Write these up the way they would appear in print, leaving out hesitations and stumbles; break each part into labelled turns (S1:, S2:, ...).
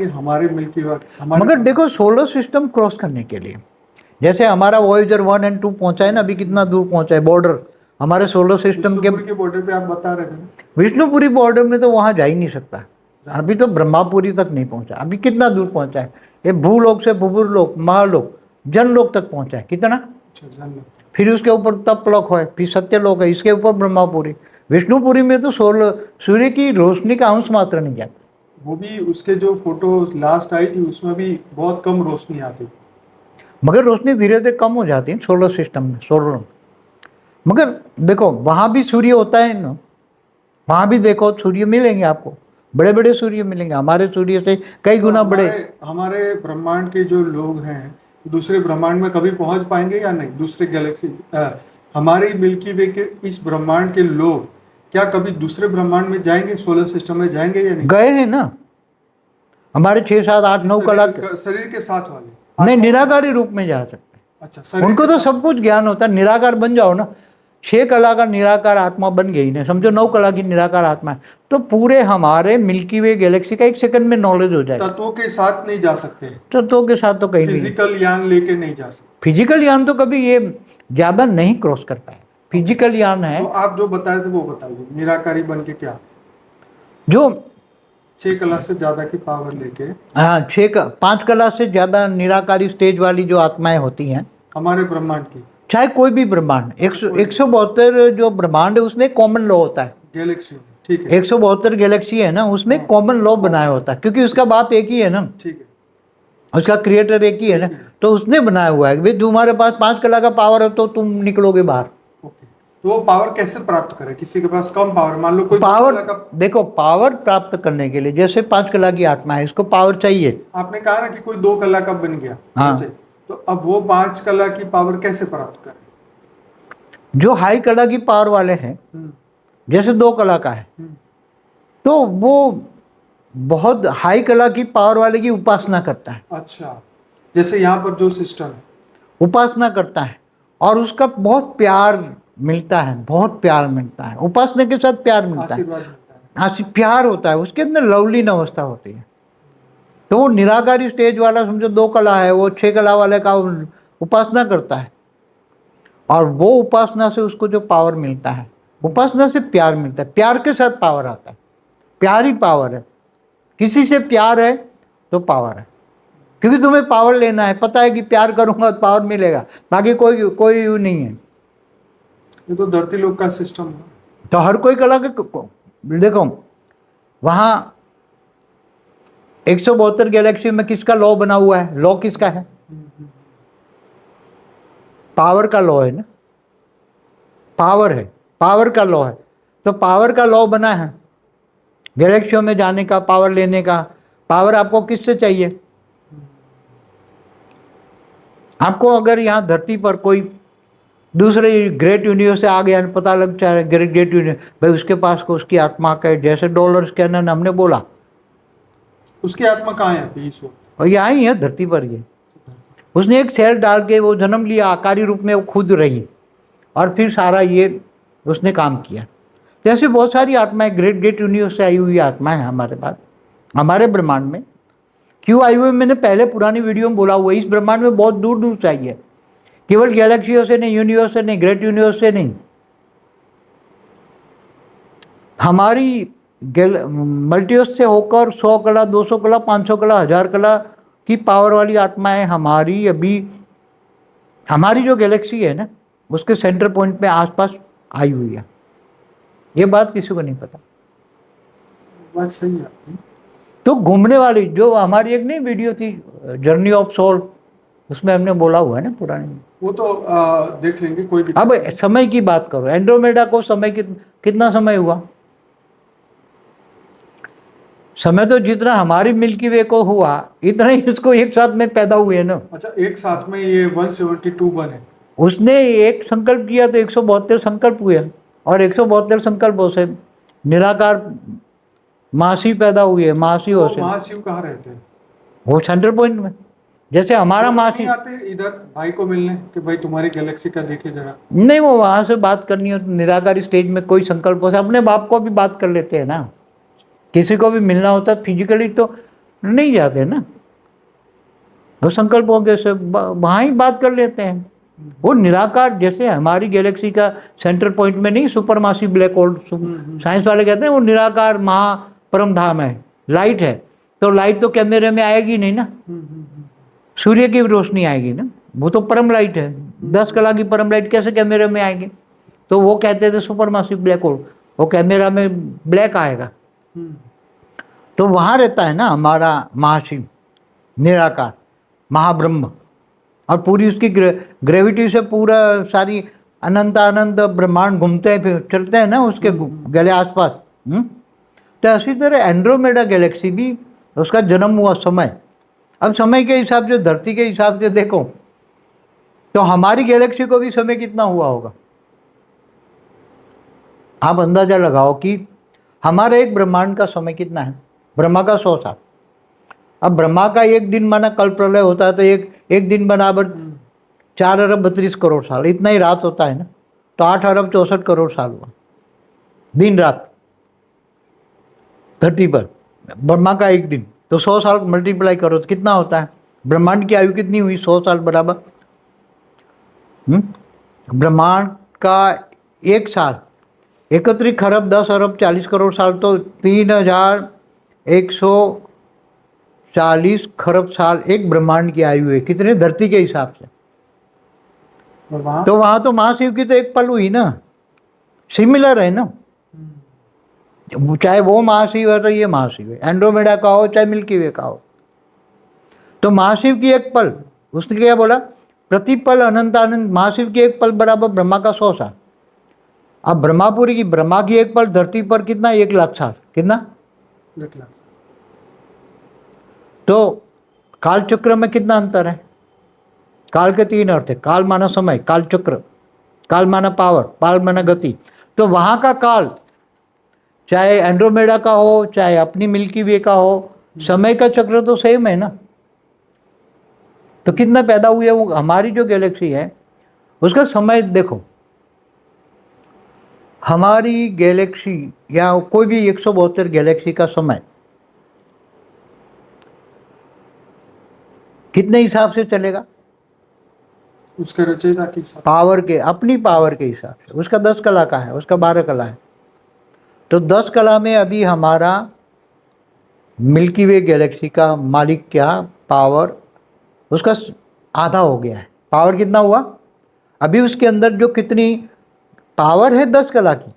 S1: पाएंगे हमारे मिल्की वे हमारे?
S2: मगर देखो सोलर सिस्टम क्रॉस करने के लिए, जैसे हमारा वॉयेजर 1 और 2 पहुंचा है ना, अभी कितना दूर पहुंचा है बॉर्डर हमारे सोलर सिस्टम के।
S1: विष्णुपुरी के बॉर्डर पे आप बता रहे थे ना?
S2: विष्णुपुरी बॉर्डर में तो वहां जा ही नहीं सकता, अभी तो ब्रह्मापुरी तक नहीं पहुंचा, अभी कितना दूर पहुंचा है, ये भूलोक से भूपुरलोक, महालोक, जनलोक तक पहुंचा है, कितना।
S1: अच्छा, जनलोक।
S2: फिर उसके ऊपर तपलोक है, फिर सत्यलोक है, इसके ऊपर ब्रह्मापुरी। विष्णुपुरी में तो सूर्य की रोशनी का अंश मात्र नहीं जाता।
S1: वो भी उसके जो फोटो लास्ट आई थी उसमें भी बहुत कम रोशनी आती थी।
S2: मगर रोशनी धीरे धीरे कम हो जाती है सोलर सिस्टम में, सोलर। मगर देखो वहाँ भी सूर्य होता है ना, वहाँ भी देखो सूर्य मिलेंगे आपको, बड़े बड़े सूर्य मिलेंगे, हमारे सूर्य से कई गुना बड़े।
S1: हमारे ब्रह्मांड के जो लोग हैं दूसरे ब्रह्मांड में कभी पहुंच पाएंगे या नहीं? दूसरे गैलेक्सी, हमारी मिल्की वे के इस ब्रह्मांड के लोग क्या कभी दूसरे ब्रह्मांड में जाएंगे, सोलर सिस्टम में जाएंगे या नहीं?
S2: गए हैं ना, हमारे 6, 7, 8, 9 कलाक
S1: शरीर के साथ वाले
S2: नहीं, निराकारी रूप में जा सकते हैं।
S1: अच्छा,
S2: उनको तो सब कुछ ज्ञान होता है, निराकार बन जाओ ना, 6 कला का निराकार आत्मा बन गई ना, समझो 9 कला की निराकार आत्मा है, तो पूरे हमारे मिल्की वे गैलेक्सी का 1 सेकंड में नॉलेज हो जाएगा।
S1: तत्वों के साथ नहीं जा सकते,
S2: तत्वों के साथ तो कहीं नहीं,
S1: फिजिकल यान लेके नहीं जा सकते।
S2: फिजिकल यान तो कभी ये ज्यादा नहीं क्रॉस कर पाए, फिजिकल यान है।
S1: तो आप जो बताए थे वो बताइए, निराकारी बन के क्या?
S2: जो
S1: 6 कला से ज्यादा की पावर लेके,
S2: हाँ 5 कला से ज्यादा निराकारी स्टेज वाली जो आत्माएं होती हैं
S1: हमारे ब्रह्मांड की,
S2: चाहे कोई भी ब्रह्मांड, 172 जो ब्रह्मांड है उसमें कॉमन लॉ होता है,
S1: गैलेक्सी, ठीक है,
S2: 172 गैलेक्सी है ना, उसमें कॉमन लॉ बनाया होता है, क्योंकि उसका बाप एक ही है ना,
S1: ठीक है,
S2: उसका क्रिएटर एक ही है ना, तो उसने बनाया हुआ है भाई तुम्हारे पास 5 कला का पावर है तो तुम निकलोगे बाहर।
S1: ओके, तो वो पावर कैसे प्राप्त करे? किसी के पास कम पावर, मान लो कोई
S2: पावर देखो, पावर प्राप्त करने के लिए जैसे 5 कला की आत्मा है, इसको पावर चाहिए।
S1: आपने कहा ना कि कोई 2 कला का बन गया,
S2: हाँ,
S1: तो अब वो 5 कला की पावर कैसे प्राप्त करे?
S2: जो हाई कला की पावर वाले हैं, जैसे 2 कला का है, तो वो बहुत हाई कला की पावर वाले की उपासना करता है।
S1: अच्छा, जैसे यहाँ पर जो सिस्टम है,
S2: उपासना करता है और उसका बहुत प्यार मिलता है, बहुत प्यार मिलता है, उपासना के साथ प्यार मिलता है,
S1: आशीर्वाद मिलता है,
S2: प्यार होता है, उसके अंदर लवलीन अवस्था होती है। तो वो निराकारी स्टेज वाला समझो 2 कला है, वो 6 कला वाले का उपासना करता है, और वो उपासना से उसको जो पावर मिलता है, उपासना से प्यार मिलता है, प्यार के साथ पावर आता है, प्यार ही पावर है। किसी से प्यार है तो पावर है, क्योंकि तुम्हें पावर लेना है, पता है कि प्यार करूंगा तो पावर मिलेगा, बाकी कोई नहीं है।
S1: ये तो धरती लोक का सिस्टम है,
S2: तो हर कोई कला के देखो वहां 172 गैलेक्सी में किसका लॉ बना हुआ है, लॉ किसका है, पावर का लॉ है ना, पावर है, पावर का लॉ है, तो पावर का लॉ बना है गैलेक्सियों में जाने का, पावर लेने का। पावर आपको किससे चाहिए? आपको अगर यहाँ धरती पर कोई दूसरे ग्रेट यूनिवर्स से आ गया, पता लग जाए ग्रेट यूनिवर्स भाई उसके पास को उसकी आत्मा का, जैसे डॉलर स्कैनर हमने बोला,
S1: उसकी आत्मा कहाँ है अभी इस वक्त?
S2: और यहाँ ही है धरती पर, ये उसने एक सेल डाल के वो जन्म लिया, आकारी रूप में वो खुद रही, और फिर सारा ये उसने काम किया। जैसे बहुत सारी आत्माएं ग्रेट यूनिवर्स से आई हुई आत्माएं हैं हमारे पास, हमारे ब्रह्मांड में। क्यों आई हुई, मैंने पहले पुरानी वीडियो में बोला हुआ है, इस ब्रह्मांड में बहुत दूर दूर से आई है, केवल गैलेक्सियों से नहीं, यूनिवर्स से नहीं, ग्रेट यूनिवर्स से नहीं, हमारी मल्टीवर्स से होकर 100 कला, 200 कला, 500 कला, 1000 कला की पावर वाली आत्माएं हमारी अभी हमारी जो गैलेक्सी है ना उसके सेंटर पॉइंट में आसपास आई हुई है। ये बात किसी को नहीं पता।
S1: बात सही है आपकी।
S2: तो घूमने वाली जो हमारी एक नहीं वीडियो थी, जर्नी ऑफ सोल, उसमें हमने बोला हुआ है ना पुरानी,
S1: वो तो देख लेंगे, कोई भी।
S2: अब समय की बात करो, एंड्रोमेडा को समय कितना समय हुआ? समय तो जितना हमारी मिल्की वे को हुआ इतना ही उसको एक साथ में पैदा हुए ना।
S1: अच्छा, एक साथ में ये 172 बने?
S2: उसने एक संकल्प किया तो 172 संकल्प हुए, और 172 संकल्पों से निराकार महाशिव पैदा हुए। महाशिव से
S1: महाशिव कहाँ रहते हैं?
S2: वो सेंटर पॉइंट में, जैसे हमारा महाशिव
S1: आते इधर भाई को मिलने कि भाई तुम्हारी गैलेक्सी का देखे जरा?
S2: नहीं, वो वहां से बात करनी हो तो निराकारी स्टेज में कोई संकल्प हो, अपने बाप को भी बात कर लेते हैं ना, किसी को भी मिलना होता है फिजिकली तो नहीं जाते ना, वो संकल्प हो गए से वहाँ ही बात कर लेते हैं। वो निराकार, जैसे हमारी गैलेक्सी का सेंटर पॉइंट में नहीं सुपरमासिव ब्लैक होल, साइंस वाले कहते हैं वो निराकार महा परम धाम है, लाइट है। तो लाइट तो कैमरे में आएगी नहीं ना, सूर्य की रोशनी आएगी ना, वो तो परम लाइट है। 10 कला की परम लाइट कैसे कैमरे में आएगी? तो वो कहते थे सुपरमासिव ब्लैक होल, वो कैमरा में ब्लैक आएगा। तो वहाँ रहता है ना हमारा महाशिव, निराकार महाब्रह्म, और पूरी उसकी ग्रेविटी से पूरा सारी अनंत अनंत ब्रह्मांड घूमते हैं, फिर चलते हैं ना उसके गले आसपास। तो इसी तरह एंड्रोमेडा गैलेक्सी भी, उसका जन्म हुआ समय, अब समय के हिसाब से, धरती के हिसाब से देखो तो हमारी गैलेक्सी को भी समय कितना हुआ होगा। आप अंदाजा लगाओ कि हमारे एक ब्रह्मांड का समय कितना है। ब्रह्मा का 100 साल। अब ब्रह्मा का एक दिन माना कल प्रलय होता है तो एक दिन बराबर 4 अरब 32 करोड़ साल, इतना ही रात होता है ना, तो 8 अरब 64 करोड़ साल हुआ दिन रात धरती पर। ब्रह्मा का एक दिन, तो 100 साल मल्टीप्लाई करो तो कितना होता है? ब्रह्मांड की आयु कितनी हुई? 100 साल बराबर। ब्रह्मांड का एक साल 31 खरब 10 अरब 40 करोड़ साल, तो 3140 खरब साल एक ब्रह्मांड की आयु है। कितने? धरती के हिसाब से। तो वहाँ तो महाशिव की तो एक पल हुई ना, सिमिलर है ना, चाहे वो महाशिव है तो ये महाशिव है, एंड्रोमेडा का हो चाहे मिल्की वे का हो। तो महाशिव की एक पल, उसने क्या बोला? प्रतिपल अनंत अनंत। महाशिव की एक पल बराबर ब्रह्मा का 100 साल। अब ब्रह्मापुरी की, ब्रह्मा की एक पल धरती पर कितना? 1 लाख साल। कितना?
S1: 1 लाख।
S2: तो काल चक्र में कितना अंतर है? काल के 3 अर्थ है, काल माना समय, काल चक्र, काल माना पावर, पाल माना गति। तो वहां का काल, चाहे एंड्रोमेडा का हो चाहे अपनी मिल्की वे का हो, समय का चक्र तो सेम है ना। तो कितना पैदा हुए वो हमारी जो गैलेक्सी है उसका समय देखो। हमारी गैलेक्सी या कोई भी 172 गैलेक्सी का समय कितने हिसाब से चलेगा?
S1: उसके रचयिता के हिसाब,
S2: पावर के, अपनी पावर के हिसाब से। उसका 10 कला का है, उसका 12 कला है। तो 10 कला में अभी हमारा मिल्की वे गैलेक्सी का मालिक क्या? पावर उसका आधा हो गया है। पावर कितना हुआ? अभी उसके अंदर जो कितनी पावर है 10 कला की,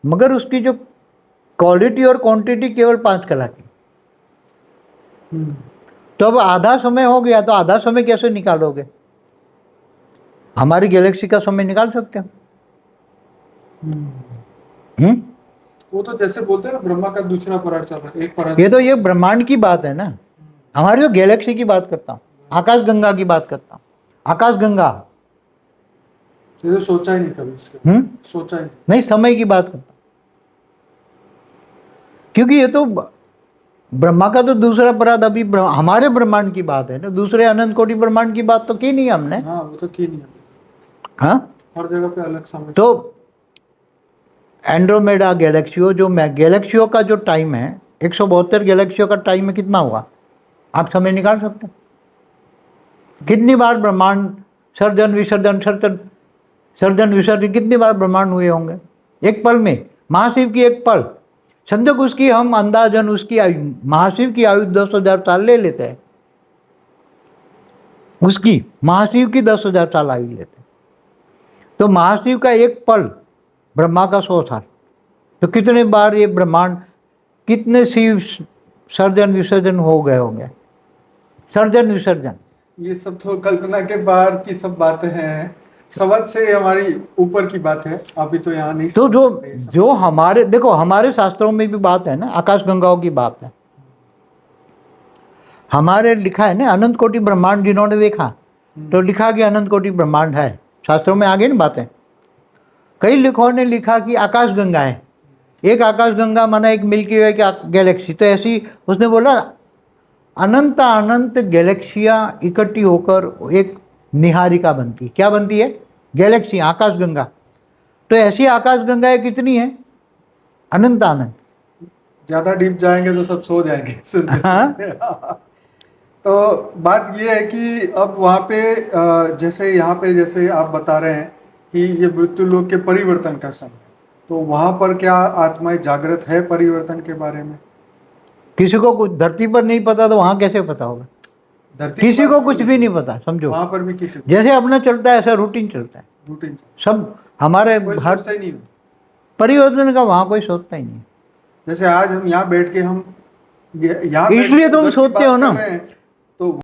S2: मगर उसकी जो क्वालिटी और क्वांटिटी केवल 5 कला की। तो अब आधा समय हो गया, तो आधा समय कैसे निकालोगे? हमारी गैलेक्सी का समय निकाल सकते हो?
S1: वो तो जैसे बोलते हैं ना, ब्रह्मा का दूसरा पराग चल रहा है, एक पराग।
S2: ये तो ये ब्रह्मांड की बात है ना, हमारी जो गैलेक्सी की बात करता हूँ, आकाश गंगा की बात करता हूँ। आकाश गंगा,
S1: ये तो सोचा ही नहीं कभी इसके, सोचा ही
S2: नहीं, समय की बात करता हूँ। क्योंकि ये तो ब्रह्मा का तो दूसरा पराग, अभी हमारे ब्रह्मांड की बात है ना, दूसरे अनंत कोटि ब्रह्मांड की बात तो की नहीं हमने।
S1: हाँ, वो तो की नहीं।
S2: हाँ,
S1: हर जगह पे अलग समय।
S2: तो एंड्रोमेडा गैलेक्सियों, जो गैलेक्सियों का जो टाइम है 172 गैलेक्सियों का टाइम में कितना हुआ? आप समय निकाल सकते हैं? कितनी बार ब्रह्मांड सर्जन विसर्जन कितनी बार ब्रह्मांड हुए होंगे एक पल में? महाशिव की एक पल, समझो उसकी हम अंदाजन उसकी आयु, महाशिव की आयु 10,000 साल ले लेते हैं, उसकी महाशिव की 10,000 साल आयु लेते हैं। तो महाशिव का एक पल ब्रह्मा का 100 साल। तो कितने बार ये ब्रह्मांड, कितने शिव सर्जन विसर्जन हो गए होंगे? सर्जन विसर्जन,
S1: ये सब तो कल्पना के बाहर की सब बातें हैं, समझ से हमारी ऊपर की बात है, अभी तो यहाँ नहीं।
S2: तो जो हमारे, देखो हमारे शास्त्रों में भी बात है ना, आकाश गंगाओं की बात है। हमारे लिखा है ना अनंत कोटि ब्रह्मांड, जिन्होंने देखा तो लिखा कि अनंत कोटि ब्रह्मांड है। शास्त्रों में आगे ना बातें। कई लेखकों ने लिखा कि आकाश गंगा है, एक आकाश गंगा माना एक मिल्की वे गैलेक्सी। तो ऐसी उसने बोला अनंत अनंत गैलेक्सियाँ इकट्ठी होकर एक निहारिका बनती। क्या बनती है? गैलेक्सी, आकाश गंगा। तो ऐसी आकाश गंगाएं कितनी है? अनंत अनंत।
S1: ज्यादा डीप जाएंगे तो सब सो जाएंगे सुनते
S2: हाँ।
S1: सुनते। तो बात ये है कि अब वहाँ पे जैसे यहाँ पे जैसे आप बता रहे हैं कि ये मृत्यु लोक के परिवर्तन का समय, तो वहाँ पर क्या आत्माएं जागृत है परिवर्तन के बारे में?
S2: किसी को कुछ धरती पर नहीं पता तो वहाँ कैसे पता होगा?
S1: धरती की
S2: किसी
S1: बात
S2: को
S1: क्यों
S2: कुछ
S1: नहीं
S2: भी
S1: की?
S2: नहीं पता, समझो।
S1: वहाँ पर भी किसी को
S2: जैसे अपना चलता है ऐसा रूटीन चलता है,
S1: रूटीन
S2: सब हमारे
S1: कोई
S2: हर
S1: सोचता ही नहीं हो।
S2: परिवर्तन का वहाँ कोई सोचता ही नहीं।
S1: जैसे आज हम यहाँ बैठ के हम यहाँ बैठ
S2: इसलिए
S1: के
S2: तुम
S1: उधर की
S2: सोचते
S1: बात
S2: हो ना।
S1: कर रहे हैं, तो